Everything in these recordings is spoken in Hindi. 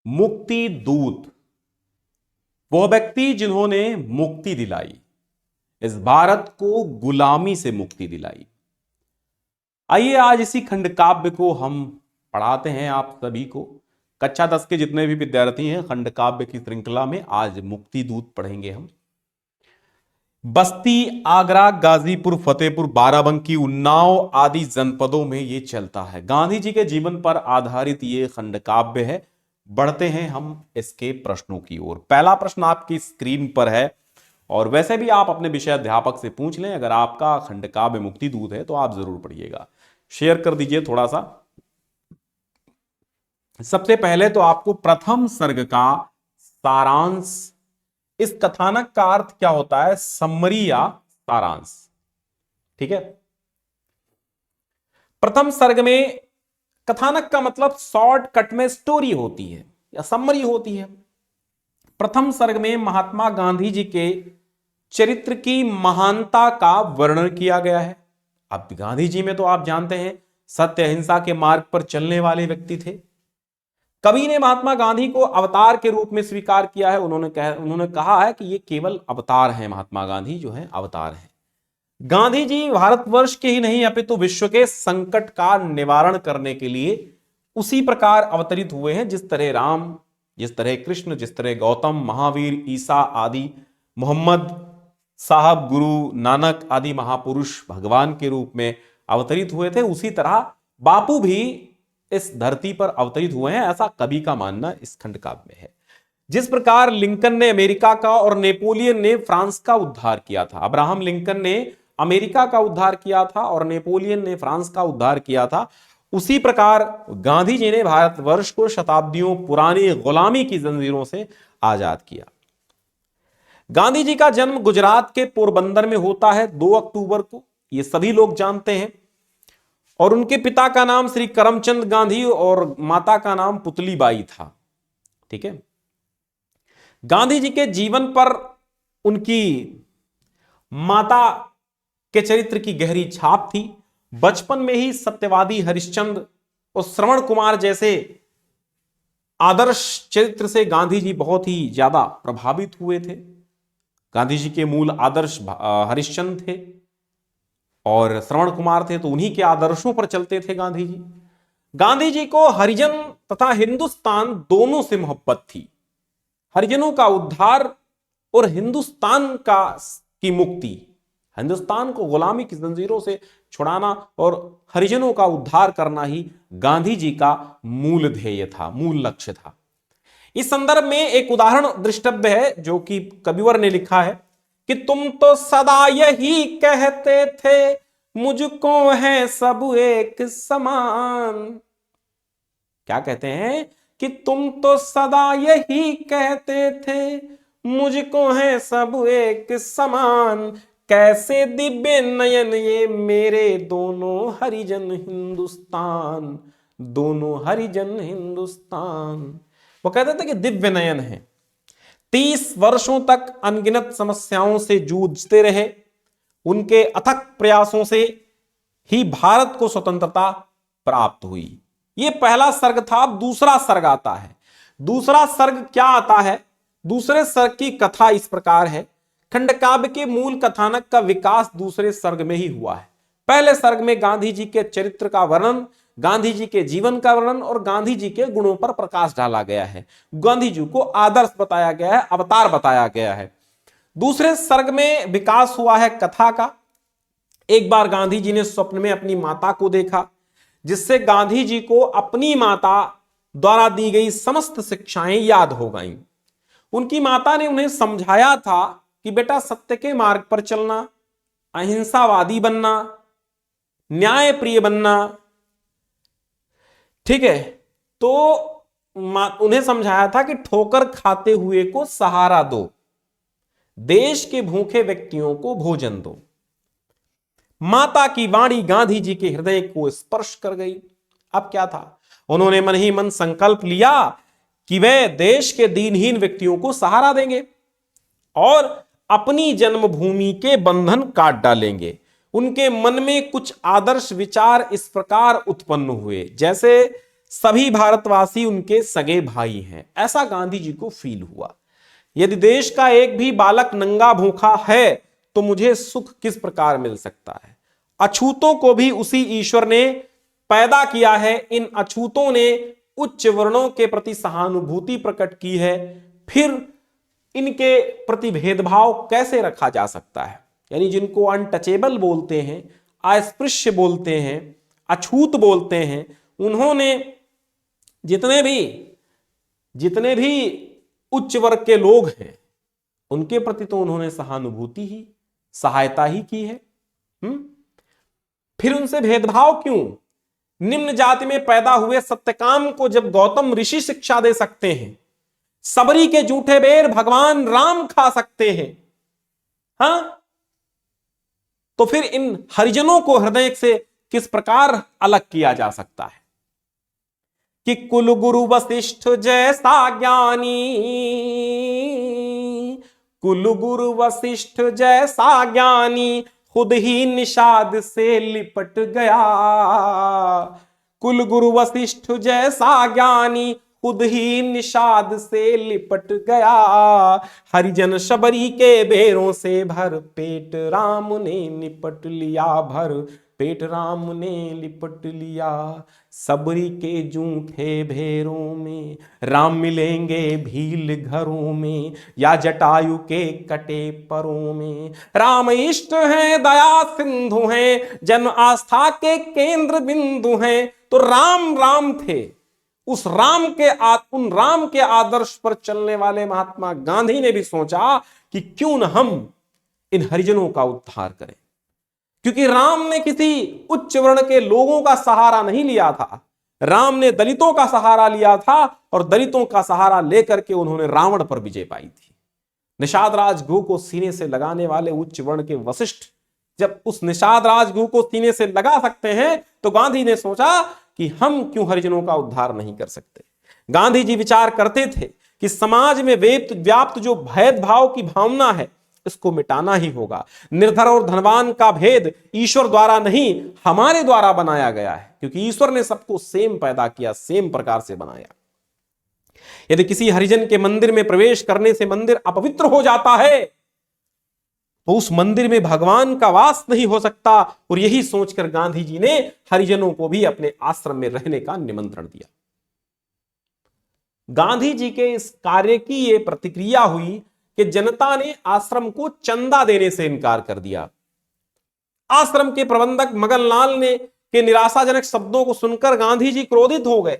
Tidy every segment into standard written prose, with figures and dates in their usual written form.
मुक्ति दूत वो व्यक्ति जिन्होंने मुक्ति दिलाई, इस भारत को गुलामी से मुक्ति दिलाई। आइए आज इसी खंड काव्य को हम पढ़ाते हैं आप सभी को। कक्षा 10 के जितने भी विद्यार्थी हैं खंड काव्य की श्रृंखला में आज मुक्ति दूत पढ़ेंगे हम। बस्ती, आगरा, गाजीपुर, फतेहपुर, बाराबंकी, उन्नाव आदि जनपदों में ये चलता है। गांधी जी के जीवन पर आधारित ये खंड काव्य है। बढ़ते हैं हम इसके प्रश्नों की ओर। पहला प्रश्न आपकी स्क्रीन पर है और वैसे भी आप अपने विषय अध्यापक से पूछ लें, अगर आपका खंड काव्य मुक्ति दूत है तो आप जरूर पढ़िएगा। शेयर कर दीजिए थोड़ा सा। सबसे पहले तो आपको प्रथम सर्ग का सारांश, इस कथानक का अर्थ क्या होता है, समरी या सारांश। ठीक है, प्रथम सर्ग में कथानक का मतलब शॉर्टकट में स्टोरी होती है या समरी होती है। प्रथम सर्ग में महात्मा गांधी जी के चरित्र की महानता का वर्णन किया गया है। अब गांधी जी में तो आप जानते हैं सत्य अहिंसा के मार्ग पर चलने वाले व्यक्ति थे। कवि ने महात्मा गांधी को अवतार के रूप में स्वीकार किया है। उन्होंने कहा है कि ये केवल अवतार हैं, महात्मा गांधी जो है अवतार हैं। गांधी जी भारतवर्ष के ही नहीं अपितु विश्व के संकट का निवारण करने के लिए उसी प्रकार अवतरित हुए हैं जिस तरह राम, जिस तरह कृष्ण, जिस तरह गौतम, महावीर, ईसा आदि, मोहम्मद साहब, गुरु नानक आदि महापुरुष भगवान के रूप में अवतरित हुए थे, उसी तरह बापू भी इस धरती पर अवतरित हुए हैं, ऐसा कवि का मानना इस खंड काव्य में है। जिस प्रकार लिंकन ने अमेरिका का और नेपोलियन ने फ्रांस का उद्धार किया था, अब्राहम लिंकन ने अमेरिका का उद्धार किया था और नेपोलियन ने फ्रांस का उद्धार किया था, उसी प्रकार गांधी जी ने भारतवर्ष को शताब्दियों पुरानी गुलामी की जंजीरों से आजाद किया। गांधी जी का जन्म गुजरात के पोरबंदर में होता है 2 अक्टूबर को, ये सभी लोग जानते हैं। और उनके पिता का नाम श्री करमचंद गांधी और माता का नाम पुतलीबाई था। ठीक है, गांधी जी के जीवन पर उनकी माता के चरित्र की गहरी छाप थी। बचपन में ही सत्यवादी हरिश्चंद्र और श्रवण कुमार जैसे आदर्श चरित्र से गांधी जी बहुत ही ज्यादा प्रभावित हुए थे। गांधी जी के मूल आदर्श हरिश्चंद्र थे और श्रवण कुमार थे, तो उन्हीं के आदर्शों पर चलते थे गांधी जी। गांधी जी को हरिजन तथा हिंदुस्तान दोनों से मोहब्बत थी। हरिजनों का उद्धार और हिंदुस्तान की मुक्ति, हिंदुस्तान को गुलामी की जंजीरों से छुड़ाना और हरिजनों का उद्धार करना ही गांधी जी का मूल ध्येय था, मूल लक्ष्य था। इस संदर्भ में एक उदाहरण दृष्टव्य है जो कि कविवर ने लिखा है कि तुम तो सदा यही कहते थे मुझको है सब एक समान। क्या कहते हैं कि तुम तो सदा यही कहते थे मुझको है सब एक समान, कैसे दिव्य नयन ये मेरे दोनों हरिजन हिंदुस्तान, दोनों हरिजन हिंदुस्तान। वो कहते थे कि दिव्य नयन है। 30 वर्षों तक अनगिनत समस्याओं से जूझते रहे। उनके अथक प्रयासों से ही भारत को स्वतंत्रता प्राप्त हुई। यह पहला सर्ग था। अब दूसरा सर्ग आता है। दूसरा सर्ग क्या आता है? दूसरे सर्ग की कथा इस प्रकार है। खंड काव्य के मूल कथानक का विकास दूसरे सर्ग में ही हुआ है। पहले सर्ग में गांधी जी के चरित्र का वर्णन, गांधी जी के जीवन का वर्णन और गांधी जी के गुणों पर प्रकाश डाला गया है। गांधी जी को आदर्श बताया गया है, अवतार बताया गया है। दूसरे सर्ग में विकास हुआ है कथा का। एक बार गांधी जी ने स्वप्न में अपनी माता को देखा, जिससे गांधी जी को अपनी माता द्वारा दी गई समस्त शिक्षाएं याद हो गईं। उनकी माता ने उन्हें समझाया था कि बेटा सत्य के मार्ग पर चलना, अहिंसावादी बनना, न्याय प्रिय बनना। ठीक है, तो उन्हें समझाया था कि ठोकर खाते हुए को सहारा दो, देश के भूखे व्यक्तियों को भोजन दो। माता की वाणी गांधी जी के हृदय को स्पर्श कर गई। अब क्या था? उन्होंने मन ही मन संकल्प लिया कि वे देश के दीनहीन व्यक्तियों को सहारा देंगे और अपनी जन्मभूमि के बंधन काट डालेंगे। उनके मन में कुछ आदर्श विचार इस प्रकार उत्पन्न हुए, जैसे सभी भारतवासी उनके सगे भाई हैं, ऐसा गांधी जी को फील हुआ। यदि देश का एक भी बालक नंगा भूखा है तो मुझे सुख किस प्रकार मिल सकता है। अछूतों को भी उसी ईश्वर ने पैदा किया है, इन अछूतों ने उच्च वर्णों के प्रति सहानुभूति प्रकट की है, फिर इनके प्रति भेदभाव कैसे रखा जा सकता है। यानी जिनको अनटचेबल बोलते हैं, अस्पृश्य बोलते हैं, अछूत बोलते हैं, उन्होंने जितने भी उच्च वर्ग के लोग हैं उनके प्रति तो उन्होंने सहानुभूति ही, सहायता ही की है। फिर उनसे भेदभाव क्यों? निम्न जाति में पैदा हुए सत्यकाम को जब गौतम ऋषि शिक्षा दे सकते हैं, सबरी के जूठे बेर भगवान राम खा सकते हैं, हां, तो फिर इन हरिजनों को हृदय से किस प्रकार अलग किया जा सकता है। कि कुल गुरु वशिष्ठ जैसा ज्ञानी, कुल गुरु वशिष्ठ जैसा ज्ञानी खुद ही निषाद से लिपट गया। कुल गुरु वशिष्ठ जैसा ज्ञानी खुद ही निषाद से लिपट गया। हरिजन शबरी के बेरों से भर पेट राम ने निपट लिया, भर पेट राम ने लिपट लिया। सबरी के जूठे भेरों में राम मिलेंगे भील घरों में, या जटायु के कटे परों में। राम इष्ट हैं, दया सिंधु हैं, जन आस्था के केंद्र बिंदु हैं। तो राम राम थे, उन राम के आदर्श पर चलने वाले महात्मा गांधी ने भी सोचा कि क्यों न हम इन हरिजनों का उद्धार करें। क्योंकि राम ने किसी उच्च वर्ण के लोगों का सहारा नहीं लिया था, राम ने दलितों का सहारा लिया था, और दलितों का सहारा लेकर के उन्होंने रावण पर विजय पाई थी। निषाद राजगुह को सीने से लगाने वाले उच्च वर्ण के वशिष्ठ जब उस निषाद राजगुह को सीने से लगा सकते हैं, तो गांधी ने सोचा कि हम क्यों हरिजनों का उद्धार नहीं कर सकते। गांधी जी विचार करते थे कि समाज में व्याप्त जो भेदभाव की भावना है, इसको मिटाना ही होगा। निर्धन और धनवान का भेद ईश्वर द्वारा नहीं, हमारे द्वारा बनाया गया है, क्योंकि ईश्वर ने सबको सेम पैदा किया, सेम प्रकार से बनाया। यदि किसी हरिजन के मंदिर में प्रवेश करने से मंदिर अपवित्र हो जाता है, तो उस मंदिर में भगवान का वास नहीं हो सकता। और यही सोचकर गांधी जी ने हरिजनों को भी अपने आश्रम में रहने का निमंत्रण दिया। गांधी जी के इस कार्य की यह प्रतिक्रिया हुई कि जनता ने आश्रम को चंदा देने से इनकार कर दिया। आश्रम के प्रबंधक मगनलाल ने के निराशाजनक शब्दों को सुनकर गांधी जी क्रोधित हो गए।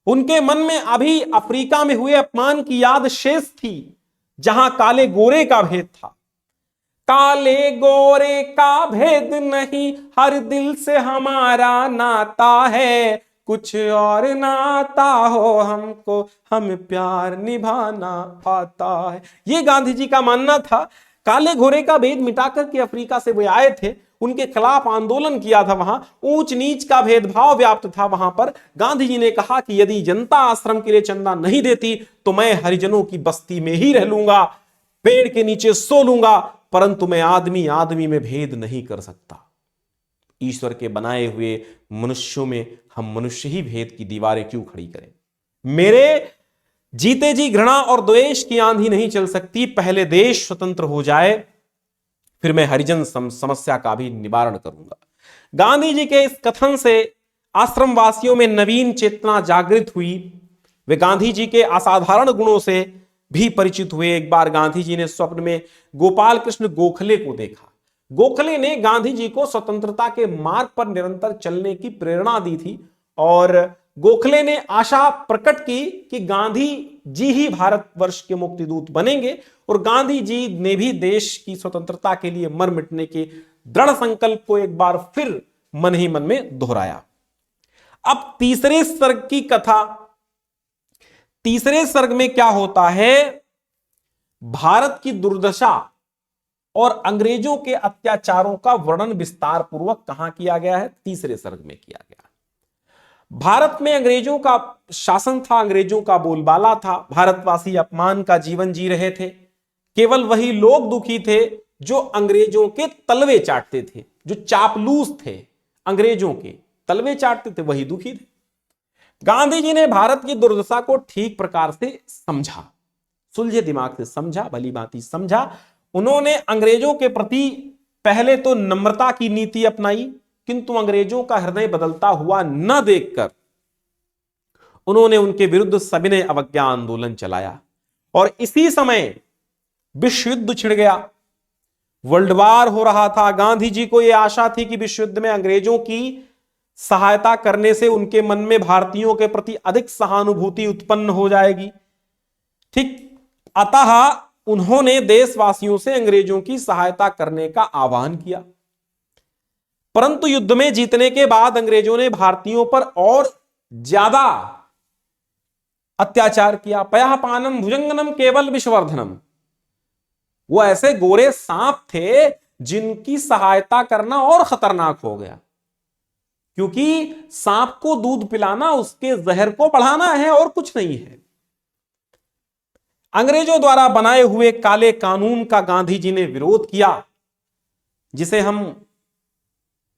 उनके मन में अभी अफ्रीका में हुए अपमान की याद शेष थी, जहां काले गोरे का भेद था। काले गोरे का भेद नहीं, हर दिल से हमारा नाता है। कुछ और नाता हो हमको, हमें प्यार निभाना आता है। ये गांधी जी का मानना था। काले घोरे का भेद मिटाकर के अफ्रीका से वे आए थे, उनके खिलाफ आंदोलन किया था। वहां ऊंच नीच का भेदभाव व्याप्त था। वहां पर गांधी जी ने कहा कि यदि जनता आश्रम के लिए चंदा नहीं देती तो मैं हरिजनों की बस्ती में ही रह लूंगा, पेड़ के नीचे सो लूंगा, परंतु मैं आदमी आदमी में भेद नहीं कर सकता। ईश्वर के बनाए हुए मनुष्यों में हम मनुष्य ही भेद की दीवारें क्यों खड़ी करें। मेरे जीते जी घृणा और द्वेष की आंधी नहीं चल सकती। पहले देश स्वतंत्र हो जाए, फिर मैं हरिजन समस्या का भी निवारण करूंगा। गांधी जी के इस कथन से आश्रम वासियों में नवीन चेतना जागृत हुई। वे गांधी जी के असाधारण गुणों से भी परिचित हुए। एक बार गांधी जी ने स्वप्न में गोपाल कृष्ण गोखले को देखा। गोखले ने गांधी जी को स्वतंत्रता के मार्ग पर निरंतर चलने की प्रेरणा दी थी, और गोखले ने आशा प्रकट की कि गांधी जी ही भारतवर्ष के मुक्तिदूत बनेंगे। और गांधी जी ने भी देश की स्वतंत्रता के लिए मर मिटने के दृढ़ संकल्प को एक बार फिर मन ही मन में दोहराया। अब तीसरे सर्ग की कथा। तीसरे सर्ग में क्या होता है? भारत की दुर्दशा और अंग्रेजों के अत्याचारों का वर्णन विस्तार पूर्वक कहां किया गया है? तीसरे सर्ग में किया गया। भारत में अंग्रेजों का शासन था, अंग्रेजों का बोलबाला था। भारतवासी अपमान का जीवन जी रहे थे। केवल वही लोग दुखी थे जो अंग्रेजों के तलवे चाटते थे, जो चापलूस थे, अंग्रेजों के तलवे चाटते थे, वही दुखी थे। गांधी जी ने भारत की दुर्दशा को ठीक प्रकार से समझा, सुलझे दिमाग से समझा, भली भांति समझा। उन्होंने अंग्रेजों के प्रति पहले तो नम्रता की नीति अपनाई, किंतु अंग्रेजों का हृदय बदलता हुआ न देखकर उन्होंने उनके विरुद्ध सविनय अवज्ञा आंदोलन चलाया और इसी समय विश्व युद्ध छिड़ गया, वर्ल्ड वार हो रहा था। गांधी जी को यह आशा थी कि विश्व युद्ध में अंग्रेजों की सहायता करने से उनके मन में भारतीयों के प्रति अधिक सहानुभूति उत्पन्न हो जाएगी। ठीक, अतः उन्होंने देशवासियों से अंग्रेजों की सहायता करने का आह्वान किया। परंतु युद्ध में जीतने के बाद अंग्रेजों ने भारतीयों पर और ज्यादा अत्याचार किया। पयापानम भुजंगनम केवल विश्ववर्धनम, वो ऐसे गोरे सांप थे जिनकी सहायता करना और खतरनाक हो गया, क्योंकि सांप को दूध पिलाना उसके जहर को बढ़ाना है और कुछ नहीं है। अंग्रेजों द्वारा बनाए हुए काले कानून का गांधी जी ने विरोध किया, जिसे हम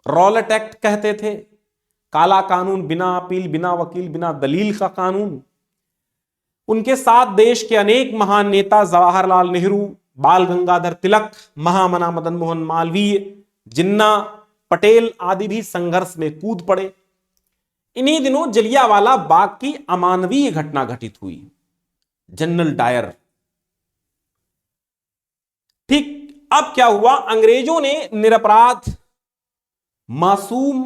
रॉलेट एक्ट कहते थे, काला कानून, बिना अपील, बिना वकील, बिना दलील का कानून। उनके साथ देश के अनेक महान नेता, जवाहरलाल नेहरू, बाल गंगाधर तिलक, महामना मदन मोहन मालवीय, जिन्ना पटेल आदि भी संघर्ष में कूद पड़े। इन्हीं दिनों जलियांवाला बाग की अमानवीय घटना घटित हुई, जनरल डायर। ठीक, अब क्या हुआ, अंग्रेजों ने निरपराध मासूम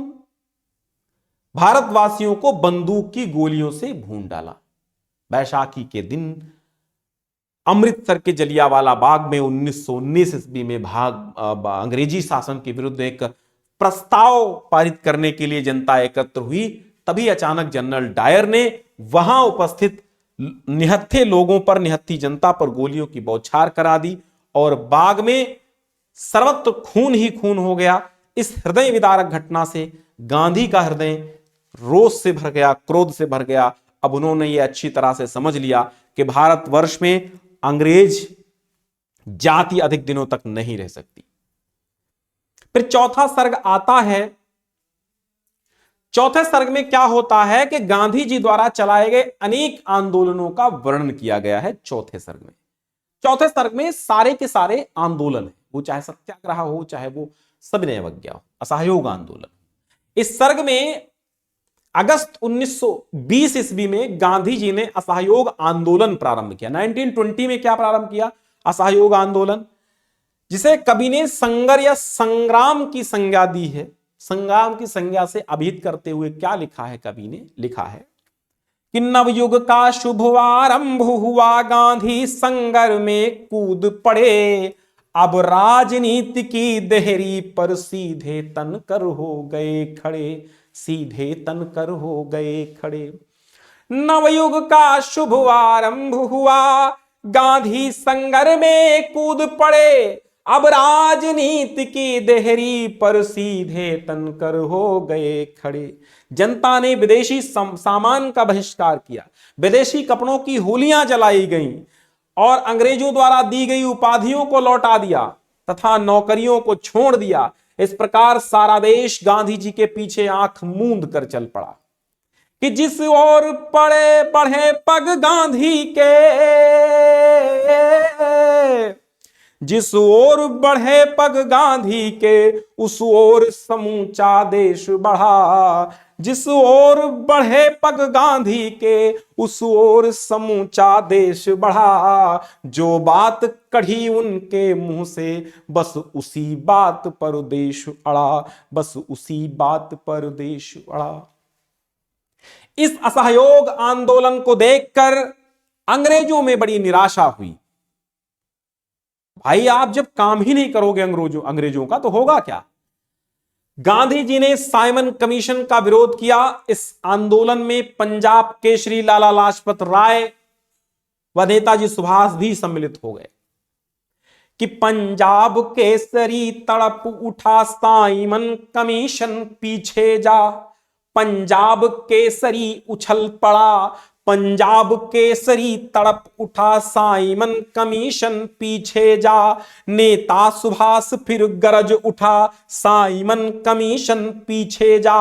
भारतवासियों को बंदूक की गोलियों से भून डाला। बैसाखी के दिन अमृतसर के जलियांवाला बाग में 1919 ईस्वी में अंग्रेजी शासन के विरुद्ध एक प्रस्ताव पारित करने के लिए जनता एकत्र हुई। तभी अचानक जनरल डायर ने वहां उपस्थित निहत्थे लोगों पर, निहत्थी जनता पर गोलियों की बौछार करा दी और बाग में सर्वत्र खून ही खून हो गया। इस हृदय विदारक घटना से गांधी का हृदय रोष से भर गया, क्रोध से भर गया। अब उन्होंने ये अच्छी तरह से समझ लिया कि भारतवर्ष में अंग्रेज जाति अधिक दिनों तक नहीं रह सकती। फिर चौथा सर्ग आता है। चौथे सर्ग में क्या होता है कि गांधी जी द्वारा चलाए गए अनेक आंदोलनों का वर्णन किया गया है चौथे सर्ग में। चौथे सर्ग में सारे के सारे आंदोलन है, वो चाहे सत्याग्रह हो, चाहे वो सविनय अवज्ञा हो, असहयोग आंदोलन। इस सर्ग में अगस्त 1920 ईस्वी में गांधी जी ने असहयोग आंदोलन प्रारंभ किया। 1920 में क्या प्रारंभ किया? असहयोग आंदोलन, जिसे कवि ने संगर या संग्राम की संज्ञा दी है। संग्राम की संज्ञा से अभिहित करते हुए क्या लिखा है कवि ने? लिखा है कि नवयुग का शुभ आरंभ हुआ, गांधी संगर में कूद पड़े, अब राजनीति की देहरी पर सीधे तनकर हो गए खड़े, सीधे तनकर हो गए खड़े। नवयुग का शुभ आरंभ हुआ, गांधी संगर में कूद पड़े, अब राजनीति की देहरी पर सीधे तनकर हो गए खड़े। जनता ने विदेशी सामान का बहिष्कार किया, विदेशी कपड़ों की होलियां जलाई गईं और अंग्रेजों द्वारा दी गई उपाधियों को लौटा दिया तथा नौकरियों को छोड़ दिया। इस प्रकार सारा देश गांधी जी के पीछे आंख मूंद कर चल पड़ा कि जिस ओर पड़े बढ़े पग गांधी के, जिस ओर बढ़े पग गांधी के, उस ओर समूचा देश बढ़ा। जिस ओर बढ़े पग गांधी के, उस ओर समूचा देश बढ़ा। जो बात कढ़ी उनके मुंह से, बस उसी बात पर देश अड़ा, बस उसी बात पर देश अड़ा। इस असहयोग आंदोलन को देखकर अंग्रेजों में बड़ी निराशा हुई। भाई, आप जब काम ही नहीं करोगे अंग्रेजों का तो होगा क्या? गांधी जी ने साइमन कमीशन का विरोध किया। इस आंदोलन में पंजाब केसरी लाला लाजपत राय व नेताजी सुभाष भी सम्मिलित हो गए कि पंजाब केसरी तड़प उठा, साइमन कमीशन पीछे जा। पंजाब केसरी उछल पड़ा, पंजाब केसरी तड़प उठा, साइमन कमीशन पीछे जा। नेता सुभाष फिर गरज उठा, साइमन कमीशन पीछे जा।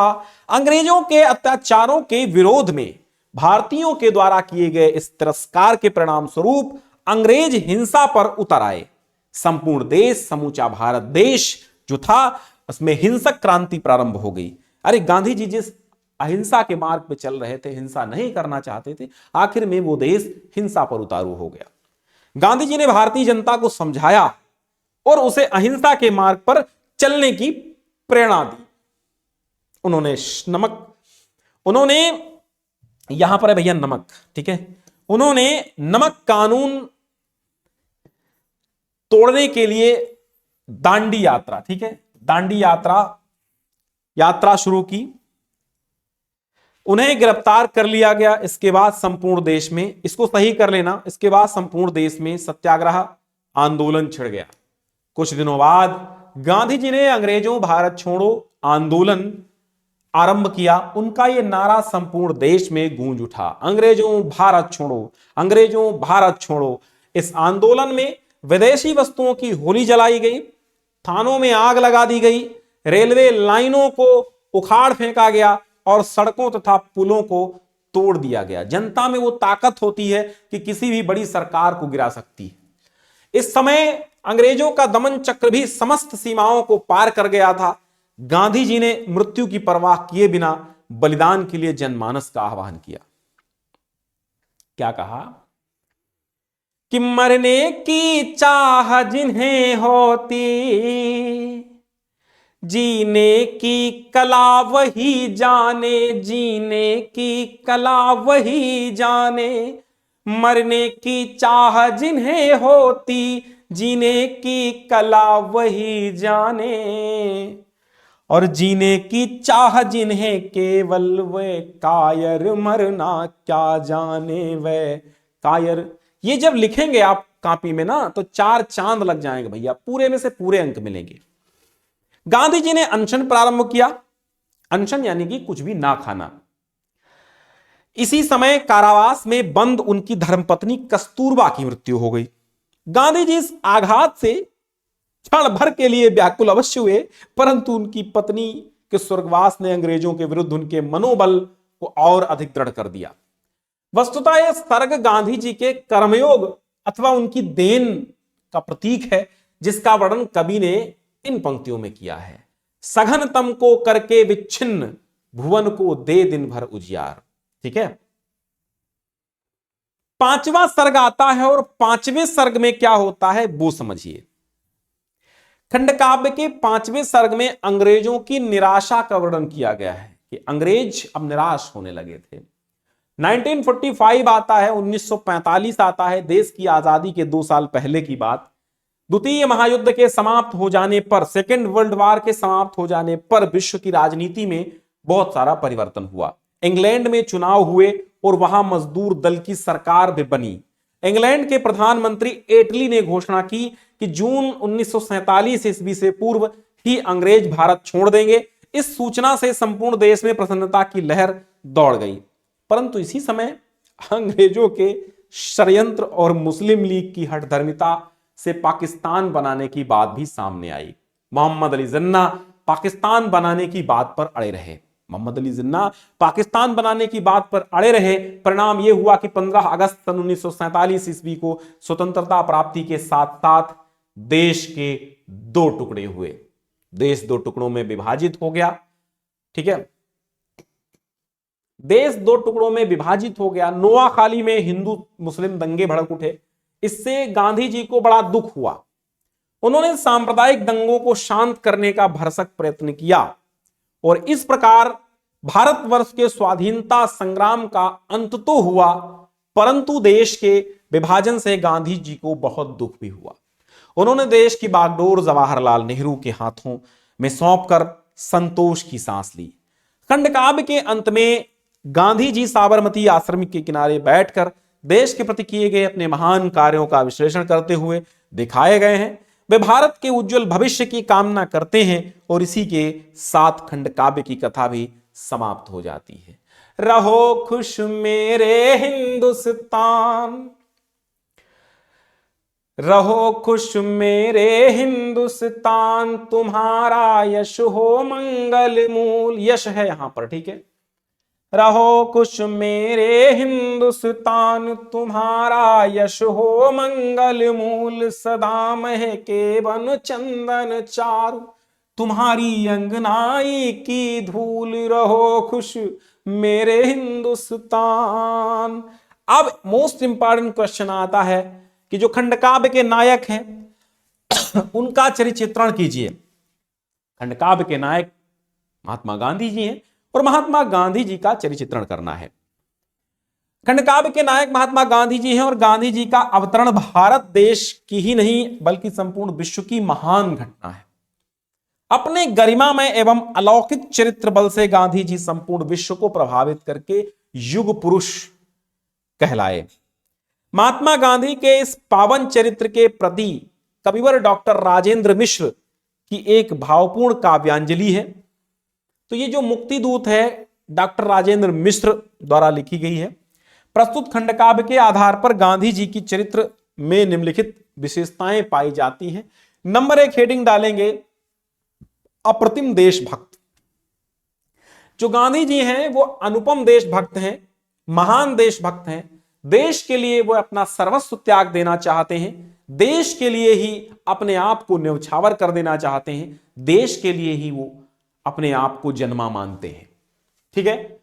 अंग्रेजों के अत्याचारों के विरोध में भारतीयों के द्वारा किए गए इस तिरस्कार के परिणाम स्वरूप अंग्रेज हिंसा पर उतर आए। संपूर्ण देश, समूचा भारत देश जो था, उसमें हिंसक क्रांति प्रारंभ हो गई। अरे गांधी जी जिस अहिंसा के मार्ग पे चल रहे थे, हिंसा नहीं करना चाहते थे, आखिर में वो देश हिंसा पर उतारू हो गया। गांधी जी ने भारतीय जनता को समझाया और उसे अहिंसा के मार्ग पर चलने की प्रेरणा दी। उन्होंने यहां पर है भैया नमक, ठीक है, उन्होंने नमक कानून तोड़ने के लिए दांडी यात्रा, ठीक है, दांडी यात्रा शुरू की। उन्हें गिरफ्तार कर लिया गया। इसके बाद संपूर्ण देश में, इसको सही कर लेना, इसके बाद संपूर्ण देश में सत्याग्रह आंदोलन छिड़ गया। कुछ दिनों बाद गांधी जी ने अंग्रेजों भारत छोड़ो आंदोलन आरंभ किया। उनका यह नारा संपूर्ण देश में गूंज उठा, अंग्रेजों भारत छोड़ो, अंग्रेजों भारत छोड़ो। इस आंदोलन में विदेशी वस्तुओं की होली जलाई गई, थानों में आग लगा दी गई, रेलवे लाइनों को उखाड़ फेंका गया और सड़कों तथा पुलों को तोड़ दिया गया। जनता में वो ताकत होती है कि किसी भी बड़ी सरकार को गिरा सकती है। इस समय अंग्रेजों का दमन चक्र भी समस्त सीमाओं को पार कर गया था। गांधी जी ने मृत्यु की परवाह किए बिना बलिदान के लिए जनमानस का आह्वान किया। क्या कहा कि मरने की चाह जिन्हें होती, जीने की कला वही जाने, जीने की कला वही जाने। मरने की चाह जिन्हें होती, जीने की कला वही जाने। और जीने की चाह जिन्हें केवल वे कायर, मरना क्या जाने वे कायर। ये जब लिखेंगे आप कॉपी में ना, तो 4 चांद लग जाएंगे भैया, पूरे में से पूरे अंक मिलेंगे। गांधी जी ने अनशन प्रारंभ किया। अनशन यानी कि कुछ भी ना खाना। इसी समय कारावास में बंद उनकी धर्मपत्नी कस्तूरबा की मृत्यु हो गई। गांधी जी इस आघात से क्षण भर के लिए व्याकुल अवश्य हुए, परंतु उनकी पत्नी के स्वर्गवास ने अंग्रेजों के विरुद्ध उनके मनोबल को और अधिक दृढ़ कर दिया। वस्तुतः यह सर्ग गांधी जी के कर्मयोग अथवा उनकी देन का प्रतीक है, जिसका वर्णन कवि ने इन पंक्तियों में किया है। सघन तम को करके विच्छिन्न, भुवन को दे दिन भर उजियार। ठीक है, 5वां सर्ग आता है और 5वें सर्ग में क्या होता है वो समझिए। खंडकाव्य के 5वें सर्ग में अंग्रेजों की निराशा का वर्णन किया गया है कि अंग्रेज अब निराश होने लगे थे। 1945 आता है, 1945 आता है, देश की आजादी के 2 साल पहले की बात। द्वितीय महायुद्ध के समाप्त हो जाने पर, सेकेंड वर्ल्ड वॉर के समाप्त हो जाने पर विश्व की राजनीति में बहुत सारा परिवर्तन हुआ। इंग्लैंड में चुनाव हुए और वहां मजदूर दल की सरकार भी बनी। इंग्लैंड के प्रधानमंत्री एटली ने घोषणा की कि जून 1947 ईस्वी से पूर्व ही अंग्रेज भारत छोड़ देंगे। इस सूचना से संपूर्ण देश में प्रसन्नता की लहर दौड़ गई। परंतु इसी समय अंग्रेजों के षड्यंत्र और मुस्लिम लीग की हठधर्मिता से पाकिस्तान बनाने की बात भी सामने आई। मोहम्मद अली जिन्ना पाकिस्तान बनाने की बात पर अड़े रहे। मोहम्मद अली जिन्ना पाकिस्तान बनाने की बात पर अड़े रहे। परिणाम यह हुआ कि 15 अगस्त सन 1947 ईस्वी को स्वतंत्रता प्राप्ति के साथ साथ देश के 2 टुकड़े हुए। देश 2 टुकड़ों में विभाजित हो गया। ठीक है, देश 2 टुकड़ों में विभाजित हो गया। नोआखाली में हिंदू मुस्लिम दंगे भड़क उठे। इससे गांधी जी को बड़ा दुख हुआ। उन्होंने सांप्रदायिक दंगों को शांत करने का भरसक प्रयत्न किया और इस प्रकार भारतवर्ष के स्वाधीनता संग्राम का अंत तो हुआ, परंतु देश के विभाजन से गांधी जी को बहुत दुख भी हुआ। उन्होंने देश की बागडोर जवाहरलाल नेहरू के हाथों में सौंपकर संतोष की सांस ली। खंडकाव्य के अंत में गांधी जी साबरमती आश्रम के किनारे बैठकर देश के प्रति किए गए अपने महान कार्यों का विश्लेषण करते हुए दिखाए गए हैं। वे भारत के उज्जवल भविष्य की कामना करते हैं और इसी के साथ खंडकाव्य की कथा भी समाप्त हो जाती है। रहो खुश मेरे हिंदुस्तान, रहो खुश मेरे हिंदुस्तान, तुम्हारा यश हो मंगल मूल। यश है यहां पर, ठीक है। रहो खुश मेरे हिंदुस्तान, तुम्हारा यश हो मंगल मूल, सदा महके वन चंदन चारु, तुम्हारी अंगनाई की धूल, रहो खुश मेरे हिंदुस्तान। अब मोस्ट इंपॉर्टेंट क्वेश्चन आता है कि जो खंडकाव्य के नायक हैं उनका चरित्र चित्रण कीजिए। खंडकाव्य के नायक महात्मा गांधी जी हैं और महात्मा गांधी जी का चरित्र चित्रण करना है। खंडकाव्य के नायक महात्मा गांधी जी हैं और गांधी जी का अवतरण भारत देश की ही नहीं बल्कि संपूर्ण विश्व की महान घटना है। अपने गरिमामय एवं अलौकिक चरित्र बल से गांधी जी संपूर्ण विश्व को प्रभावित करके युग पुरुष कहलाए। महात्मा गांधी के इस पावन चरित्र के प्रति कविवर डॉक्टर राजेंद्र मिश्र की एक भावपूर्ण काव्यांजलि है। तो ये जो मुक्तिदूत है डॉक्टर राजेंद्र मिश्र द्वारा लिखी गई है। प्रस्तुत खंडकाव्य के आधार पर गांधी जी की चरित्र में निम्नलिखित विशेषताएं पाई जाती हैं। नंबर 1 हेडिंग डालेंगे अप्रतिम देशभक्त। जो गांधी जी हैं वो अनुपम देशभक्त हैं, महान देशभक्त हैं। देश के लिए वो अपना सर्वस्व त्याग देना चाहते हैं, देश के लिए ही अपने आप को न्यौछावर कर देना चाहते हैं, देश के लिए ही वो अपने आप को जन्मा मानते हैं। ठीक है,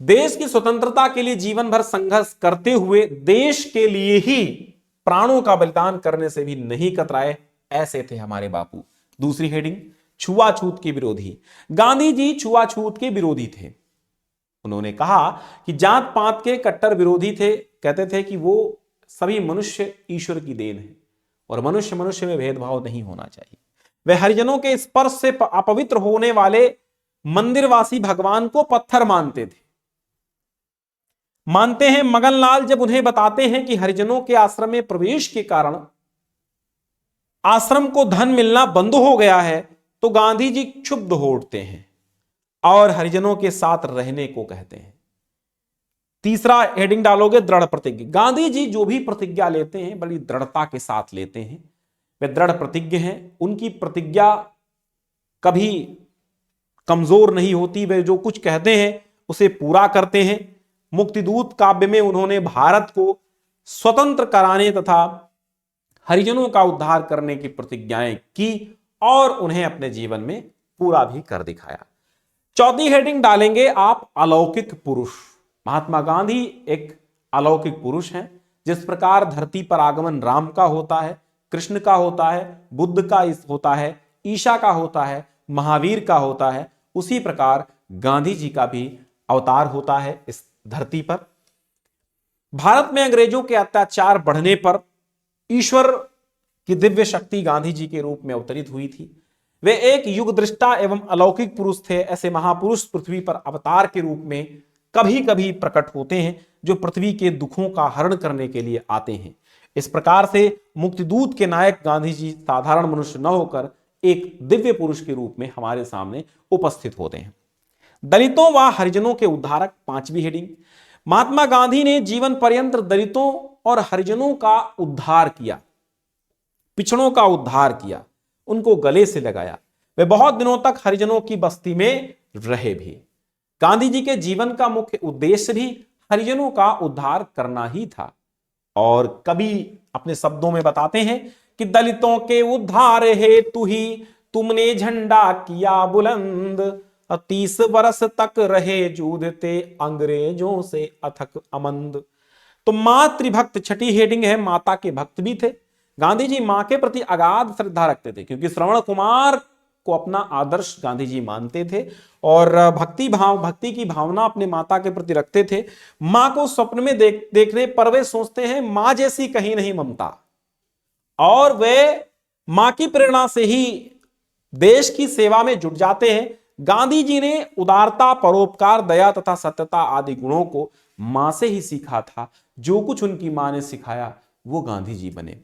देश की स्वतंत्रता के लिए जीवन भर संघर्ष करते हुए देश के लिए ही प्राणों का बलिदान करने से भी नहीं कतराए, ऐसे थे हमारे बापू। दूसरी हेडिंग छुआछूत के विरोधी। गांधी जी छुआछूत के विरोधी थे। उन्होंने कहा कि जात पात के कट्टर विरोधी थे। कहते थे कि वो सभी मनुष्य ईश्वर की देन है और मनुष्य मनुष्य में भेदभाव नहीं होना चाहिए। वे हरिजनों के स्पर्श से अपवित्र होने वाले मंदिरवासी भगवान को पत्थर मानते थे। मानते हैं मगनलाल जब उन्हें बताते हैं कि हरिजनों के आश्रम में प्रवेश के कारण आश्रम को धन मिलना बंद हो गया है तो गांधी जी क्षुब्ध हो उठते हैं और हरिजनों के साथ रहने को कहते हैं। तीसरा हेडिंग डालोगे दृढ़ प्रतिज्ञ। गांधी जी जो भी प्रतिज्ञा लेते हैं बड़ी दृढ़ता के साथ लेते हैं। वे दृढ़ प्रतिज्ञ हैं, उनकी प्रतिज्ञा कभी कमजोर नहीं होती। वे जो कुछ कहते हैं उसे पूरा करते हैं। मुक्तिदूत काव्य में उन्होंने भारत को स्वतंत्र कराने तथा हरिजनों का उद्धार करने की प्रतिज्ञाएं की और उन्हें अपने जीवन में पूरा भी कर दिखाया। चौथी हेडिंग डालेंगे आप अलौकिक पुरुष। महात्मा गांधी एक अलौकिक पुरुष हैं। जिस प्रकार धरती पर आगमन राम का होता है, कृष्ण का होता है, बुद्ध का होता है, ईशा का होता है, महावीर का होता है, उसी प्रकार गांधी जी का भी अवतार होता है इस धरती पर। भारत में अंग्रेजों के अत्याचार बढ़ने पर ईश्वर की दिव्य शक्ति गांधी जी के रूप में अवतरित हुई थी। वे एक युग दृष्टा एवं अलौकिक पुरुष थे। ऐसे महापुरुष पृथ्वी पर अवतार के रूप में कभी कभी प्रकट होते हैं जो पृथ्वी के दुखों का हरण करने के लिए आते हैं। इस प्रकार से मुक्तिदूत के नायक गांधी जी साधारण मनुष्य न होकर एक दिव्य पुरुष के रूप में हमारे सामने उपस्थित होते हैं। दलितों व हरिजनों के उद्धारक। पांचवी हेडिंग, महात्मा गांधी ने जीवन पर्यंत दलितों और हरिजनों का उद्धार किया, पिछड़ों का उद्धार किया, उनको गले से लगाया। वे बहुत दिनों तक हरिजनों की बस्ती में रहे भी। गांधी जी के जीवन का मुख्य उद्देश्य भी हरिजनों का उद्धार करना ही था। और कवि अपने शब्दों में बताते हैं कि दलितों के उद्धार हेतु ही तुमने झंडा किया बुलंद, 30 वर्ष तक रहे जूझते अंग्रेजों से अथक अमंद। तो मातृभक्त छठी हेडिंग है, माता के भक्त भी थे। गांधी जी मां के प्रति अगाध श्रद्धा रखते थे क्योंकि श्रवण कुमार को अपना आदर्श गांधी जी मानते थे और भक्ति की भावना अपने माता के प्रति रखते थे। मां को स्वप्न में देखने पर वे सोचते हैं मां जैसी कहीं नहीं ममता, और वे मां की प्रेरणा से ही देश की सेवा में जुट जाते हैं। गांधी जी ने उदारता, परोपकार, दया तथा सत्यता आदि गुणों को मां से ही सीखा था। जो कुछ उनकी मां ने सिखाया वो गांधी जी बने।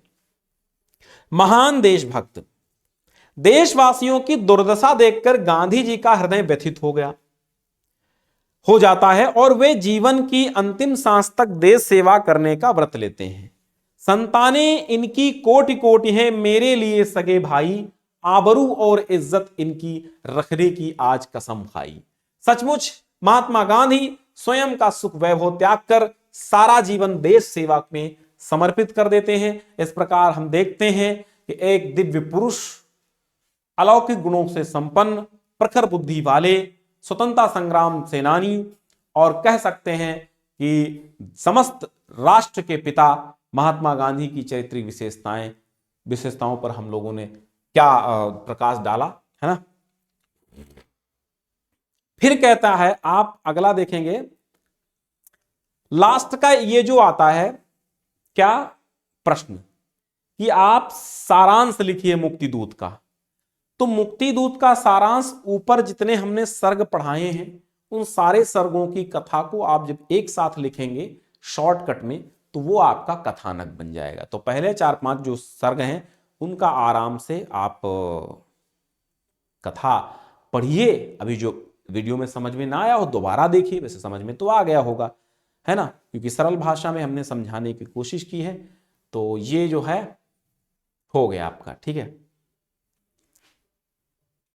महान देशभक्त। देशवासियों की दुर्दशा देखकर गांधी जी का हृदय व्यथित हो जाता है और वे जीवन की अंतिम सांस तक देश सेवा करने का व्रत लेते हैं। संतानें इनकी कोटि कोटि हैं, मेरे लिए सगे भाई, आबरू और इज्जत इनकी रखने की आज कसम खाई। सचमुच महात्मा गांधी स्वयं का सुख वैभव त्याग कर सारा जीवन देश सेवा में समर्पित कर देते हैं। इस प्रकार हम देखते हैं कि एक दिव्य पुरुष, अलौकिक गुणों से संपन्न, प्रखर बुद्धि वाले, स्वतंत्रता संग्राम सेनानी और कह सकते हैं कि समस्त राष्ट्र के पिता महात्मा गांधी की चारित्रिक विशेषताओं पर हम लोगों ने क्या प्रकाश डाला है ना। फिर कहता है, आप अगला देखेंगे, लास्ट का ये जो आता है क्या प्रश्न कि आप सारांश लिखिए मुक्ति दूत का। तो मुक्ति दूत का सारांश ऊपर जितने हमने सर्ग पढ़ाए हैं उन सारे सर्गों की कथा को आप जब एक साथ लिखेंगे शॉर्टकट में तो वो आपका कथानक बन जाएगा। तो पहले 4-5 जो सर्ग हैं उनका आराम से आप कथा पढ़िए। अभी जो वीडियो में समझ में ना आया हो दोबारा देखिए, वैसे समझ में तो आ गया होगा है ना, क्योंकि सरल भाषा में हमने समझाने की कोशिश की है। तो ये जो है हो गया आपका, ठीक है।